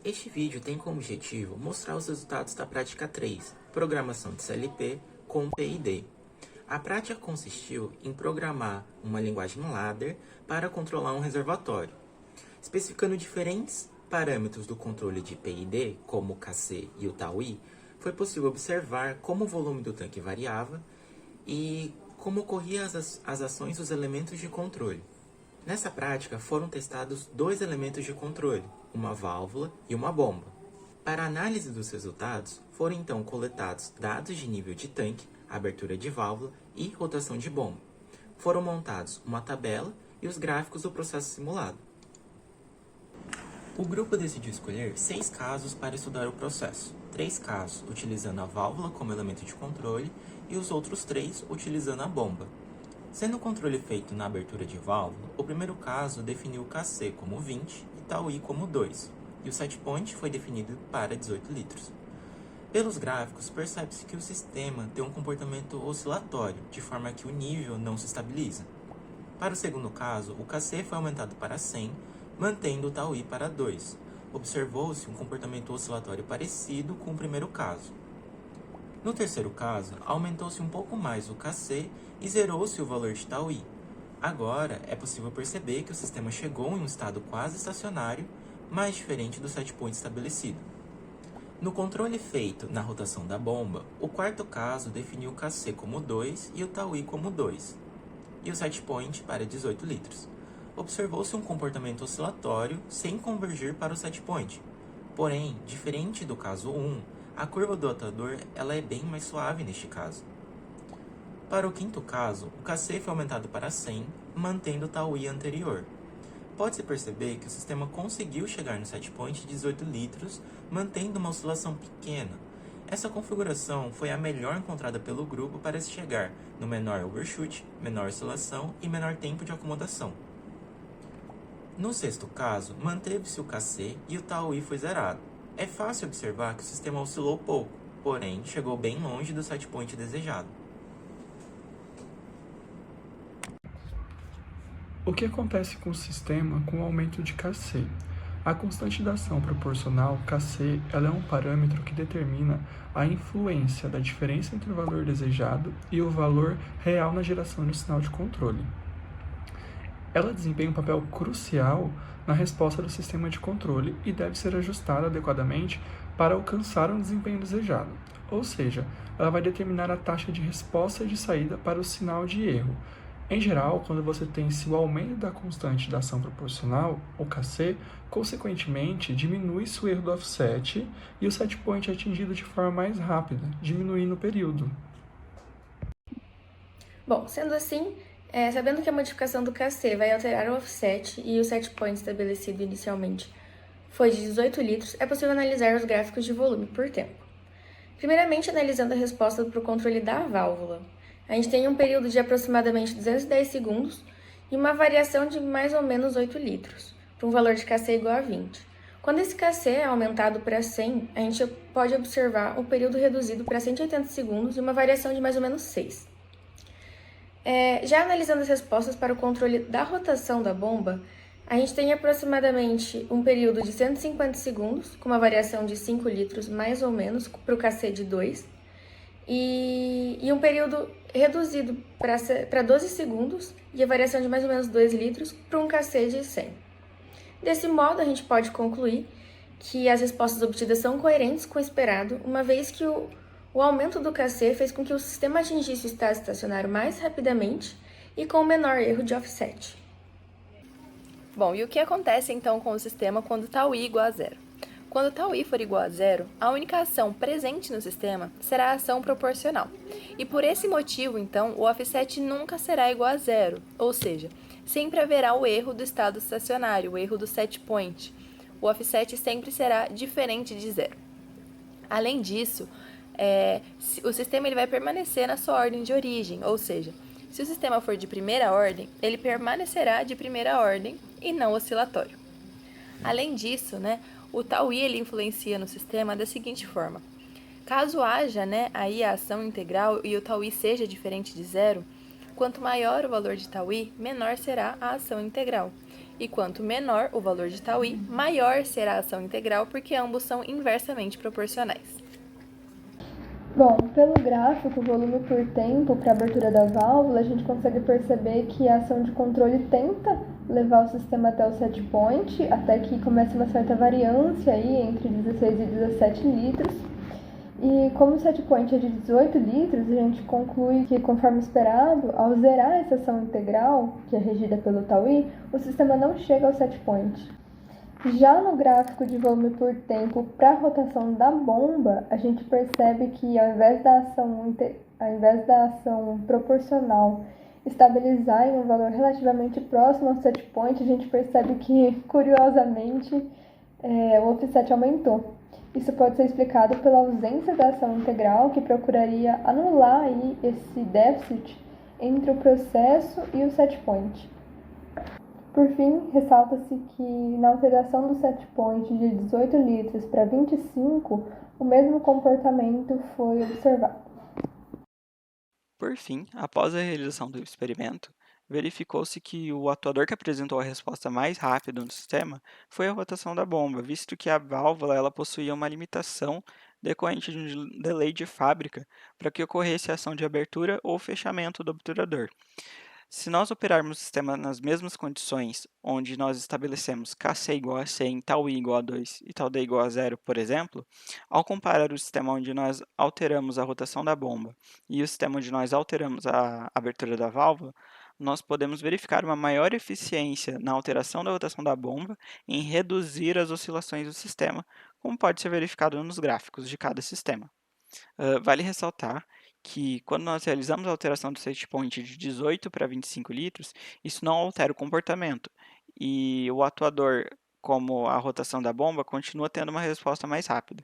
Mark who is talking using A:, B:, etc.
A: Este vídeo tem como objetivo mostrar os resultados da prática 3, Programação de CLP com PID. A prática consistiu em programar uma linguagem ladder para controlar um reservatório. Especificando diferentes parâmetros do controle de PID, como o KC e o TAUI, foi possível observar como o volume do tanque variava e como ocorriam as ações dos elementos de controle. Nessa prática, foram testados dois elementos de controle, uma válvula e uma bomba. Para a análise dos resultados, foram então coletados dados de nível de tanque, abertura de válvula e rotação de bomba. Foram montados uma tabela e os gráficos do processo simulado. O grupo decidiu escolher 6 casos para estudar o processo, 3 casos utilizando a válvula como elemento de controle e os outros 3 utilizando a bomba. Sendo o controle feito na abertura de válvula, o primeiro caso definiu o KC como 20 e TAUI como 2, e o setpoint foi definido para 18 litros. Pelos gráficos, percebe-se que o sistema tem um comportamento oscilatório, de forma que o nível não se estabiliza. Para o segundo caso, o KC foi aumentado para 100, mantendo o TAUI para 2. Observou-se um comportamento oscilatório parecido com o primeiro caso. No terceiro caso, aumentou-se um pouco mais o KC e zerou-se o valor de TAUI. Agora, é possível perceber que o sistema chegou em um estado quase estacionário, mais diferente do setpoint estabelecido. No controle feito na rotação da bomba, o quarto caso definiu o KC como 2 e o TAUI como 2, e o setpoint para 18 litros. Observou-se um comportamento oscilatório sem convergir para o setpoint. Porém, diferente do caso 1, a curva do rotador ela é bem mais suave neste caso. Para o quinto caso, o KC foi aumentado para 100, mantendo o TAUI anterior. Pode-se perceber que o sistema conseguiu chegar no setpoint de 18 litros, mantendo uma oscilação pequena. Essa configuração foi a melhor encontrada pelo grupo para se chegar no menor overshoot, menor oscilação e menor tempo de acomodação. No sexto caso, manteve-se o KC e o TAUI foi zerado. É fácil observar que o sistema oscilou pouco, porém chegou bem longe do setpoint desejado.
B: O que acontece com o sistema com o aumento de KC? A constante da ação proporcional, KC, ela é um parâmetro que determina a influência da diferença entre o valor desejado e o valor real na geração de um sinal de controle. Ela desempenha um papel crucial na resposta do sistema de controle e deve ser ajustada adequadamente para alcançar um desempenho desejado. Ou seja, ela vai determinar a taxa de resposta de saída para o sinal de erro. Em geral, quando você tem o aumento da constante da ação proporcional, o KC, consequentemente, diminui-se o erro do offset e o setpoint é atingido de forma mais rápida, diminuindo o período.
C: Bom, sendo assim, sabendo que a modificação do KC vai alterar o offset e o setpoint estabelecido inicialmente foi de 18 litros, é possível analisar os gráficos de volume por tempo. Primeiramente, analisando a resposta para o controle da válvula. A gente tem um período de aproximadamente 210 segundos e uma variação de mais ou menos 8 litros, para um valor de KC igual a 20. Quando esse KC é aumentado para 100, a gente pode observar o período reduzido para 180 segundos e uma variação de mais ou menos 6. Já analisando as respostas para o controle da rotação da bomba, a gente tem aproximadamente um período de 150 segundos, com uma variação de 5 litros mais ou menos, para o KC de 2, e um período reduzido para 12 segundos e a variação de mais ou menos 2 litros para um KC de 100. Desse modo, a gente pode concluir que as respostas obtidas são coerentes com o esperado, uma vez que o aumento do KC fez com que o sistema atingisse o estado estacionário mais rapidamente e com o menor erro de offset.
D: Bom, e o que acontece então com o sistema quando TAUI é igual a zero? Quando TAUI for igual a zero, a única ação presente no sistema será a ação proporcional. E por esse motivo, então, o offset nunca será igual a zero, ou seja, sempre haverá o erro do estado estacionário, o erro do setpoint. O offset sempre será diferente de zero. Além disso, o sistema ele vai permanecer na sua ordem de origem, ou seja, se o sistema for de primeira ordem, ele permanecerá de primeira ordem e não oscilatório. Além disso, o TAUI ele influencia no sistema da seguinte forma: caso haja aí a ação integral e o TAUI seja diferente de zero, quanto maior o valor de TAUI, menor será a ação integral. E quanto menor o valor de τi, maior será a ação integral, porque ambos são inversamente proporcionais.
C: Bom, pelo gráfico, volume por tempo para a abertura da válvula, a gente consegue perceber que a ação de controle tenta levar o sistema até o set point, até que comece uma certa variância aí entre 16 e 17 litros. E como o set point é de 18 litros, a gente conclui que, conforme esperado, ao zerar essa ação integral, que é regida pelo τi, o sistema não chega ao set point. Já no gráfico de volume por tempo para a rotação da bomba, a gente percebe que ao invés da ação proporcional estabilizar em um valor relativamente próximo ao set point, a gente percebe que, curiosamente, o offset aumentou. Isso pode ser explicado pela ausência da ação integral, que procuraria anular aí esse déficit entre o processo e o set point. Por fim, ressalta-se que na alteração do set point de 18 litros para 25, o mesmo comportamento foi observado.
E: Por fim, após a realização do experimento, verificou-se que o atuador que apresentou a resposta mais rápida no sistema foi a rotação da bomba, visto que a válvula ela possuía uma limitação decorrente de um delay de fábrica para que ocorresse a ação de abertura ou fechamento do obturador. Se nós operarmos o sistema nas mesmas condições, onde nós estabelecemos Kc igual a 100, τi igual a 2 e τd igual a 0, por exemplo, ao comparar o sistema onde nós alteramos a rotação da bomba e o sistema onde nós alteramos a abertura da válvula, nós podemos verificar uma maior eficiência na alteração da rotação da bomba em reduzir as oscilações do sistema, como pode ser verificado nos gráficos de cada sistema. Vale ressaltar que quando nós realizamos a alteração do set point de 18 para 25 litros, isso não altera o comportamento e o atuador, como a rotação da bomba, continua tendo uma resposta mais rápida.